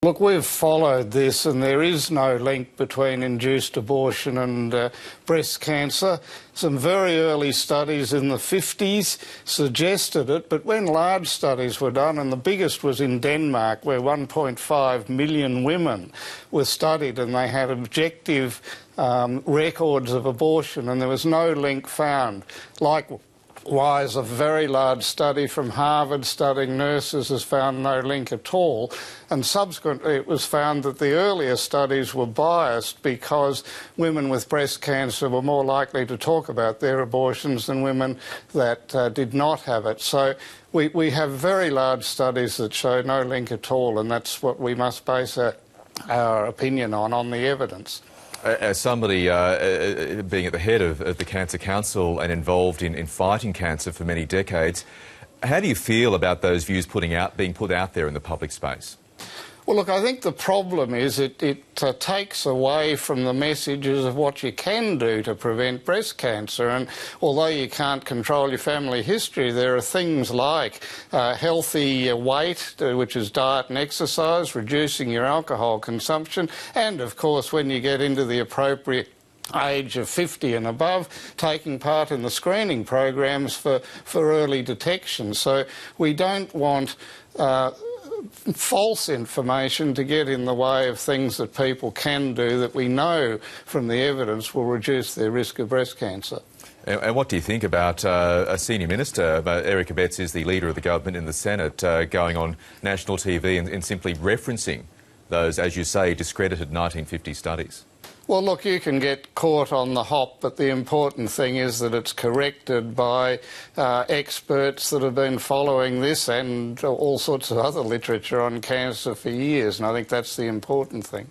Look, we've followed this and there is no link between induced abortion and breast cancer. Some very early studies in the 50s suggested it, but when large studies were done, and the biggest was in Denmark where 1.5 million women were studied and they had objective records of abortion and there was no link found. Likewise, a very large study from Harvard studying nurses has found no link at all, and subsequently it was found that the earlier studies were biased because women with breast cancer were more likely to talk about their abortions than women that did not have it. So we have very large studies that show no link at all, and that's what we must base our opinion on the evidence. As somebody being at the head of the Cancer Council and involved in fighting cancer for many decades, how do you feel about those views being put out there in the public space? Well, look, I think the problem is it takes away from the messages of what you can do to prevent breast cancer. And although you can't control your family history, there are things like healthy weight, which is diet and exercise, reducing your alcohol consumption, and, of course, when you get into the appropriate age of 50 and above, taking part in the screening programs for early detection. So we don't want false information to get in the way of things that people can do that we know from the evidence will reduce their risk of breast cancer. And what do you think about a senior minister, Eric Abetz is the leader of the government in the Senate, going on national TV and simply referencing those, as you say, discredited 1950 studies? Well, look, you can get caught on the hop, but the important thing is that it's corrected by experts that have been following this and all sorts of other literature on cancer for years, and I think that's the important thing.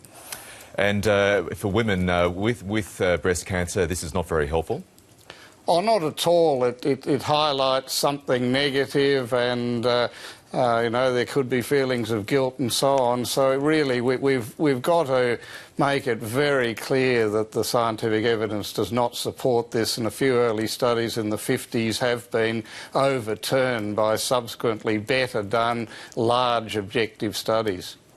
And for women with breast cancer, this is not very helpful? Oh, not at all. It highlights something negative and you know, there could be feelings of guilt and so on. So really we've got to make it very clear that the scientific evidence does not support this, and a few early studies in the 50s have been overturned by subsequently better done large objective studies.